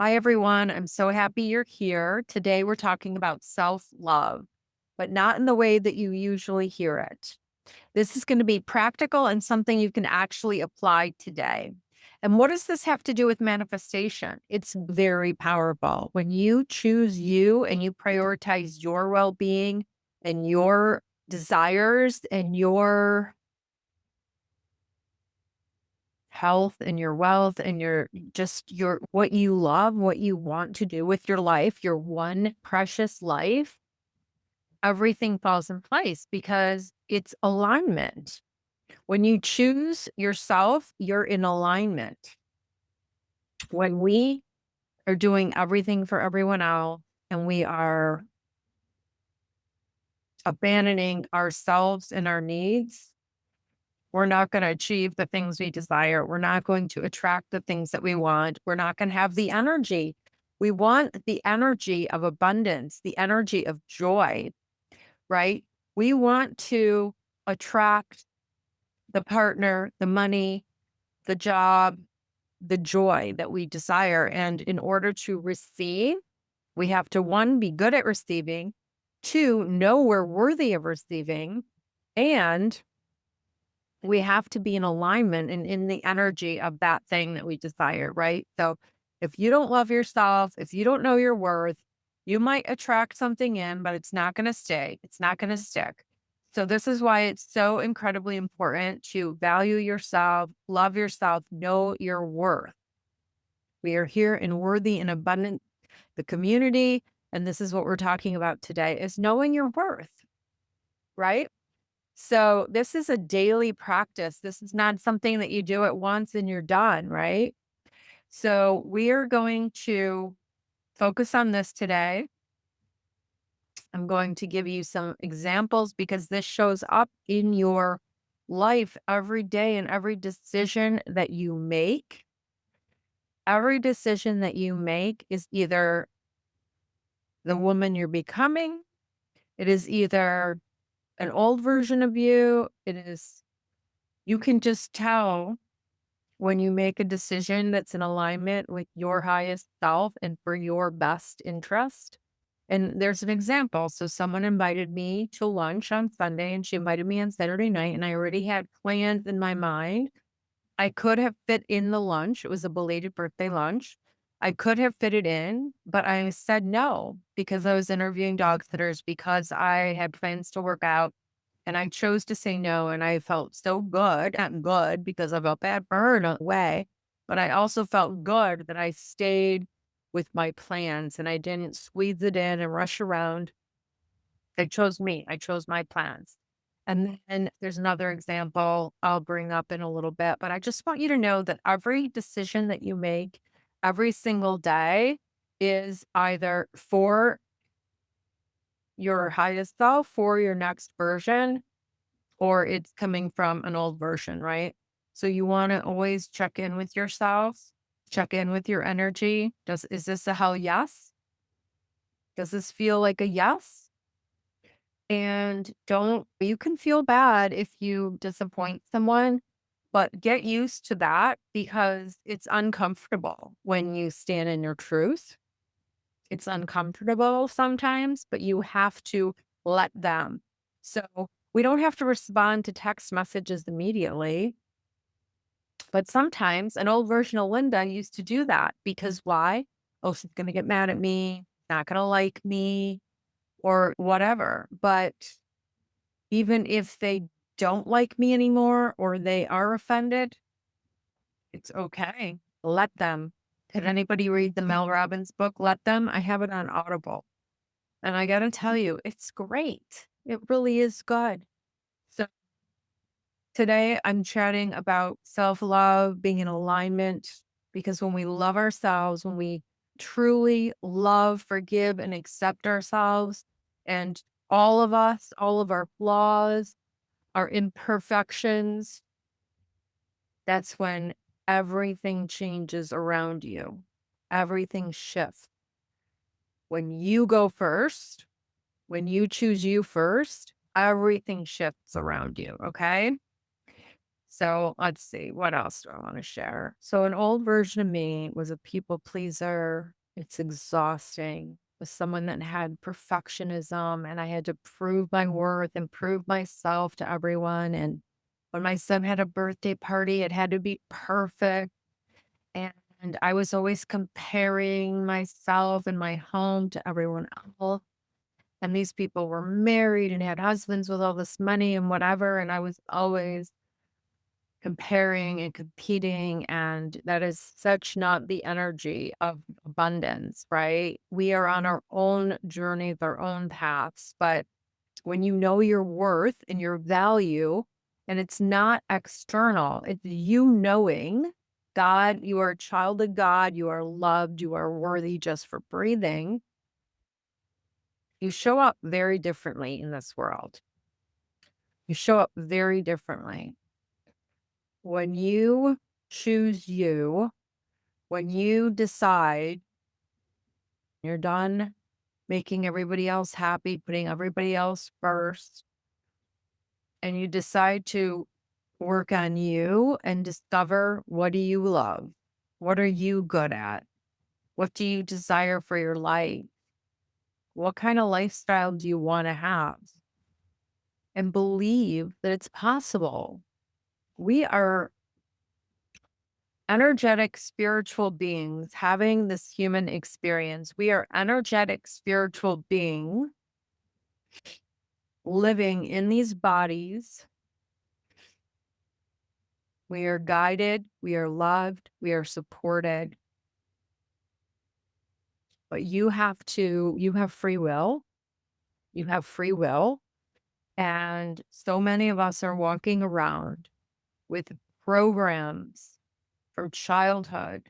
Hi, everyone. I'm so happy you're here. Today, we're talking about self love, but not in the way that you usually hear it. This is going to be practical and something you can actually apply today. And what does this have to do with manifestation? It's very powerful. When you choose you and you prioritize your well being and your desires and your health and your wealth and your what you love, what you want to do with your life, your one precious life, everything falls in place because it's alignment. When you choose yourself, you're in alignment. When we are doing everything for everyone else and we are abandoning ourselves and our needs, we're not going to achieve the things we desire. We're not going to attract the things that we want. We're not going to have the energy. We want the energy of abundance, the energy of joy, right? We want to attract the partner, the money, the job, the joy that we desire. And in order to receive, we have to, one, be good at receiving, two, know we're worthy of receiving, and we have to be in alignment and in the energy of that thing that we desire, right? So if you don't love yourself, if you don't know your worth, you might attract something in, but it's not going to stay. It's not going to stick. So this is why it's so incredibly important to value yourself, love yourself, know your worth. We are here in worthy and abundant, the community. And this is what we're talking about today is knowing your worth, right? So this is a daily practice. This is not something that you do at once and you're done, right? So we are going to focus on this today. I'm going to give you some examples because this shows up in your life every day and every decision that you make. Every decision that you make is either the woman you're becoming, it is either an old version of you, you can just tell when you make a decision that's in alignment with your highest self and for your best interest. And there's an example. So someone invited me to lunch on Sunday and she invited me on Saturday night and I already had plans in my mind. I could have fit in the lunch. It was a belated birthday lunch. I could have fit it in, but I said no because I was interviewing dog sitters because I had plans to work out and I chose to say no, and I felt so good, not good because I felt bad for her in a way, but I also felt good that I stayed with my plans and I didn't squeeze it in and rush around. I chose me. I chose my plans. And then there's another example I'll bring up in a little bit, but I just want you to know that every decision that you make every single day is either for your highest self, for your next version, or it's coming from an old version, right? So you want to always check in with yourself, check in with your energy. Is this a hell yes? Does this feel like a yes? And you can feel bad if you disappoint someone, but get used to that because it's uncomfortable when you stand in your truth. It's uncomfortable sometimes, but you have to let them. So we don't have to respond to text messages immediately. But sometimes an old version of Linda used to do that because why? Oh, she's going to get mad at me, not going to like me, or whatever. But even if they don't like me anymore or they are offended, it's okay. Let them. Did anybody read the Mel Robbins book? Let Them. I have it on Audible. And I got to tell you, it's great. It really is good. So today I'm chatting about self love, being in alignment, because when we love ourselves, when we truly love, forgive, and accept ourselves and all of us, all of our flaws, our imperfections, that's when everything changes around you. Everything shifts. When you go first, when you choose you first, everything shifts around you. Okay. So let's see, what else do I want to share? So an old version of me was a people pleaser. It's exhausting. Was someone that had perfectionism and I had to prove my worth and prove myself to everyone. And when my son had a birthday party, it had to be perfect. And I was always comparing myself and my home to everyone else. And these people were married and had husbands with all this money and whatever. And I was always comparing and competing. And that is such not the energy of abundance, right? We are on our own journey, our own paths. But when you know your worth and your value, and it's not external, it's you knowing God, you are a child of God, you are loved, you are worthy just for breathing. You show up very differently in this world. You show up very differently. When you choose you, when you decide you're done making everybody else happy, putting everybody else first, and you decide to work on you and discover, what do you love? What are you good at? What do you desire for your life? What kind of lifestyle do you want to have? And believe that it's possible. We are energetic spiritual beings having this human experience. We are energetic spiritual beings living in these bodies. We are guided, we are loved, we are supported. But you have free will. You have free will. And so many of us are walking around with programs from childhood,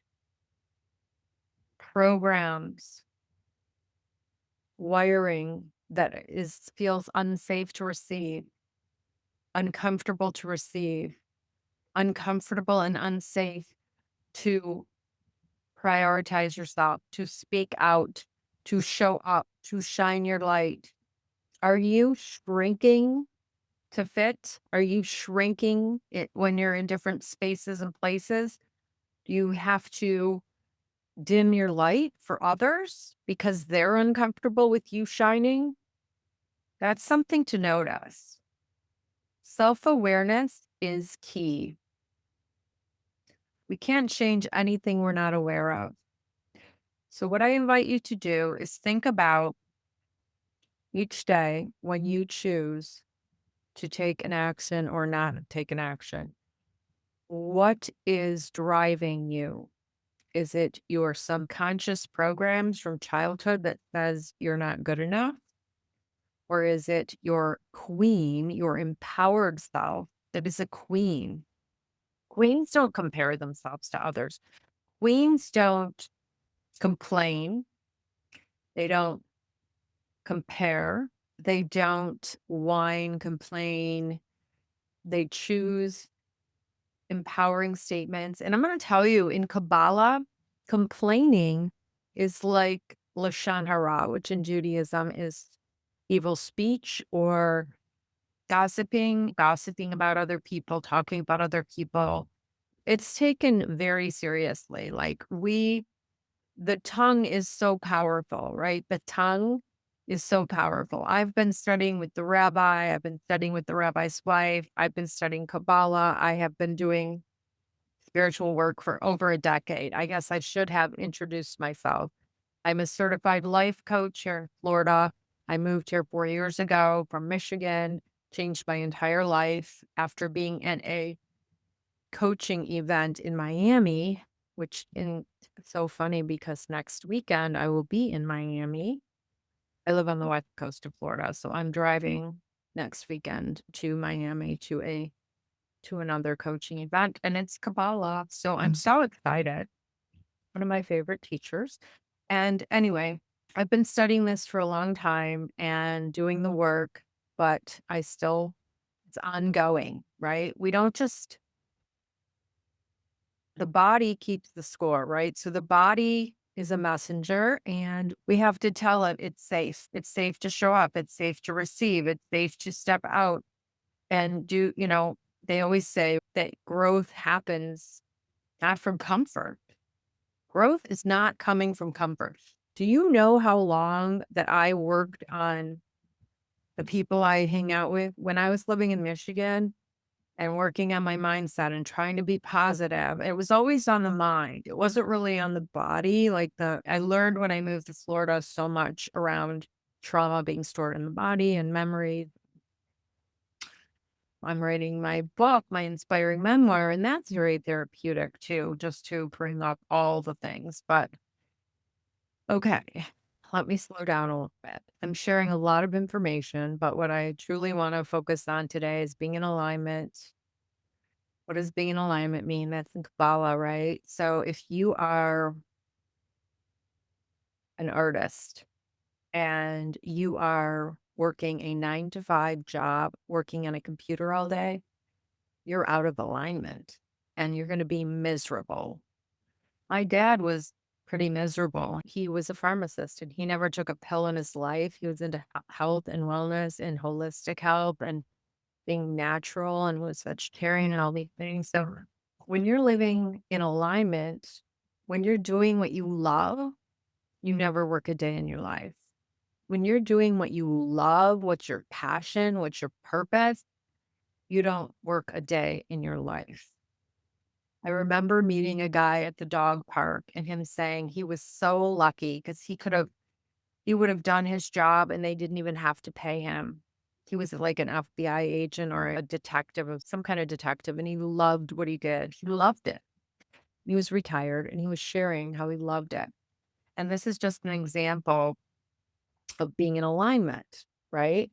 programs, wiring that feels unsafe to receive, uncomfortable to receive, uncomfortable and unsafe to prioritize yourself, to speak out, to show up, to shine your light. Are you shrinking to fit? Are you shrinking it when you're in different spaces and places? Do you have to dim your light for others because they're uncomfortable with you shining? That's something to notice. Self-awareness is key. We can't change anything we're not aware of. So what I invite you to do is think about each day when you choose to take an action or not take an action. What is driving you? Is it your subconscious programs from childhood that says you're not good enough? Or is it your queen, your empowered self that is a queen? Queens don't compare themselves to others. Queens don't complain. They don't compare. They don't whine, complain. They choose empowering statements. And I'm going to tell you, in Kabbalah, complaining is like Lashon Hara, which in Judaism is evil speech or gossiping about other people, talking about other people. It's taken very seriously. The tongue is so powerful, right? The tongue is so powerful. I've been studying with the rabbi. I've been studying with the rabbi's wife. I've been studying Kabbalah. I have been doing spiritual work for over a decade. I guess I should have introduced myself. I'm a certified life coach here in Florida. I moved here 4 years ago from Michigan, changed my entire life after being at a coaching event in Miami, it's so funny because next weekend I will be in Miami. I live on the west coast of Florida, so I'm driving next weekend to Miami to another coaching event, and it's Kabbalah. So I'm so excited. One of my favorite teachers. And anyway, I've been studying this for a long time and doing the work, but it's ongoing, right? We don't just The body keeps the score, right? So the body is a messenger and we have to tell it it's safe. It's safe to show up. It's safe to receive. It's safe to step out and do, They always say that growth happens not from comfort. Growth is not coming from comfort. Do you know how long that I worked on the people I hang out with when I was living in Michigan and working on my mindset and trying to be positive? It was always on the mind. It wasn't really on the body. I learned when I moved to Florida so much around trauma being stored in the body and memory. I'm writing my book, my inspiring memoir, and that's very therapeutic too, just to bring up all the things. But okay, let me slow down a little bit. I'm sharing a lot of information, but what I truly want to focus on today is being in alignment. What does being in alignment mean? That's in Kabbalah, right? So if you are an artist and you are working a 9 to 5 job, working on a computer all day, you're out of alignment and you're going to be miserable. My dad was pretty miserable. He was a pharmacist and he never took a pill in his life. He was into health and wellness and holistic health and being natural and was vegetarian and all these things. So when you're living in alignment, when you're doing what you love, you never work a day in your life. When you're doing what you love, what's your passion, what's your purpose, you don't work a day in your life. I remember meeting a guy at the dog park and him saying he was so lucky because he would have done his job and they didn't even have to pay him. He was like an FBI agent or a detective of some kind of detective, and he loved what he did. He loved it. He was retired and he was sharing how he loved it. And this is just an example of being in alignment, right?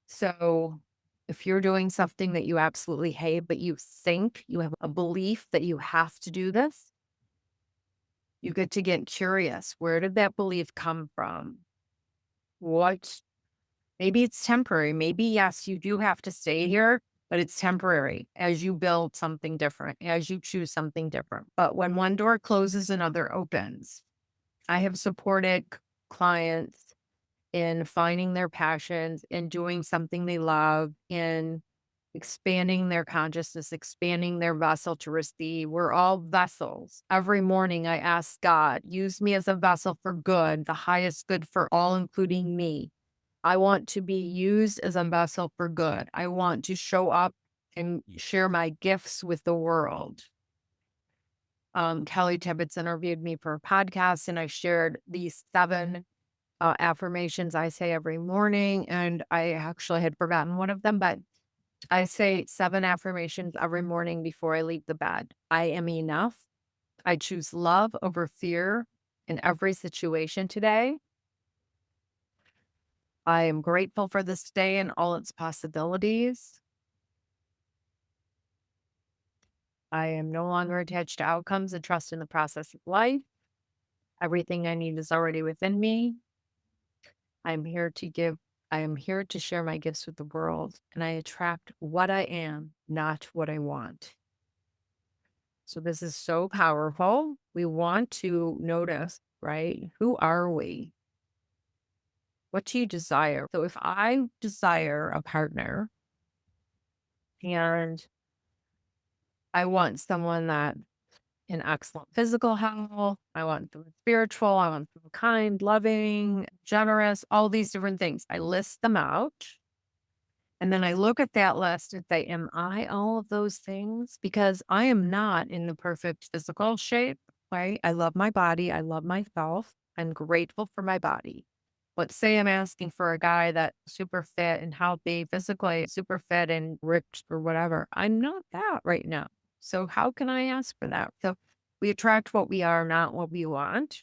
So if you're doing something that you absolutely hate, but you think you have a belief that you have to do this, you get curious. Where did that belief come from? What Maybe it's temporary. Maybe, yes, you do have to stay here, but it's temporary as you build something different, as you choose something different. But when one door closes, another opens. I have supported clients in finding their passions, in doing something they love, in expanding their consciousness, expanding their vessel to receive. We're all vessels. Every morning I ask God, use me as a vessel for good, the highest good for all, including me. I want to be used as a vessel for good. I want to show up and share my gifts with the world. Kelly Tibbetts interviewed me for a podcast, and I shared these 7 affirmations I say every morning. And I actually had forgotten one of them, but I say 7 affirmations every morning before I leave the bed. I am enough. I choose love over fear in every situation today. I am grateful for this day and all its possibilities. I am no longer attached to outcomes and trust in the process of life. Everything I need is already within me. I'm here to give. I am here to share my gifts with the world, and I attract what I am, not what I want. So this is so powerful. We want to notice, right? Who are we? What do you desire? So if I desire a partner and I want someone that in excellent physical health, I want them spiritual, I want them kind, loving, generous, all these different things. I list them out. And then I look at that list and say, am I all of those things? Because I am not in the perfect physical shape, right? I love my body. I love myself. I'm grateful for my body. Let's say I'm asking for a guy that's super fit and healthy, physically super fit and rich or whatever. I'm not that right now. So how can I ask for that? So we attract what we are, not what we want.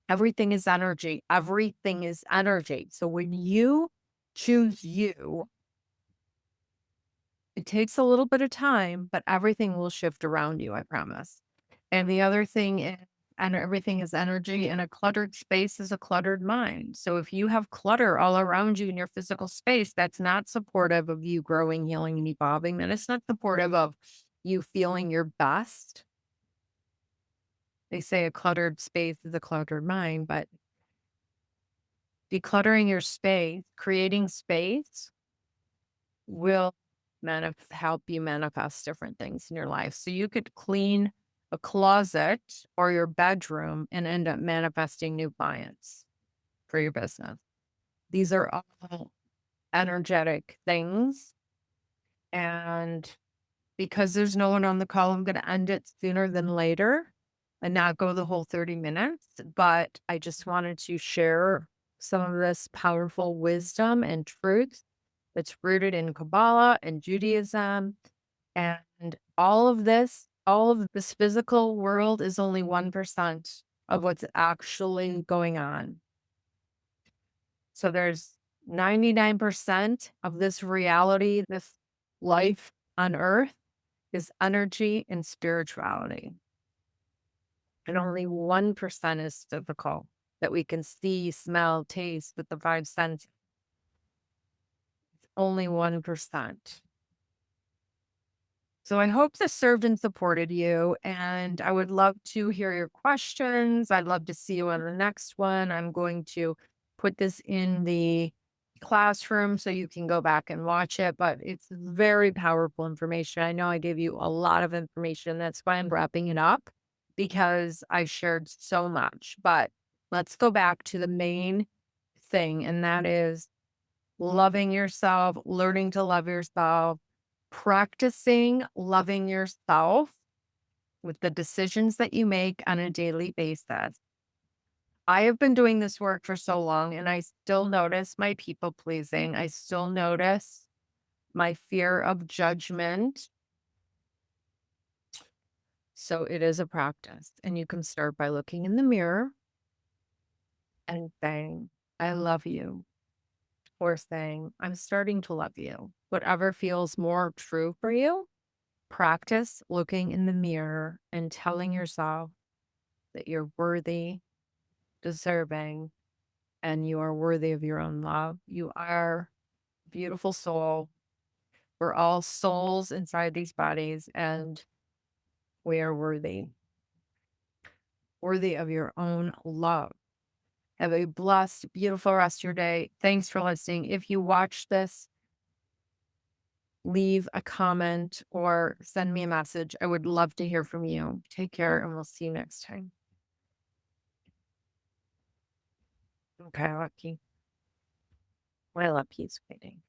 Everything is energy. Everything is energy. So when you choose you, it takes a little bit of time, but everything will shift around you, I promise. And the other thing is, and everything is energy, and a cluttered space is a cluttered mind. So if you have clutter all around you in your physical space, that's not supportive of you growing, healing, and evolving. And it's not supportive of you feeling your best. They say a cluttered space is a cluttered mind, but decluttering your space, creating space will help you manifest different things in your life. So you could clean a closet or your bedroom and end up manifesting new clients for your business. These are all energetic things. And because there's no one on the call, I'm going to end it sooner than later and not go the whole 30 minutes. But I just wanted to share some of this powerful wisdom and truth that's rooted in Kabbalah and Judaism. And all of this physical world is only 1% of what's actually going on. So there's 99% of this reality, this life on earth is energy and spirituality. And only 1% is physical that we can see, smell, taste with the five senses. Only 1%. So I hope this served and supported you. And I would love to hear your questions. I'd love to see you on the next one. I'm going to put this in the classroom so you can go back and watch it. But it's very powerful information. I know I gave you a lot of information. That's why I'm wrapping it up because I shared so much. But let's go back to the main thing, and that is loving yourself, learning to love yourself, practicing loving yourself with the decisions that you make on a daily basis. I have been doing this work for so long and I still notice my people pleasing. I still notice my fear of judgment. So it is a practice. And you can start by looking in the mirror and saying, I love you. Or saying, I'm starting to love you. Whatever feels more true for you. Practice looking in the mirror and telling yourself that you're worthy, deserving, and you are worthy of your own love. You are a beautiful soul. We're all souls inside these bodies, and we are worthy of your own love. Have a blessed, beautiful rest of your day. Thanks for listening. If you watch this, leave a comment or send me a message. I would love to hear from you. Take care, and we'll see you next time. Okay, lucky. My love, he's waiting.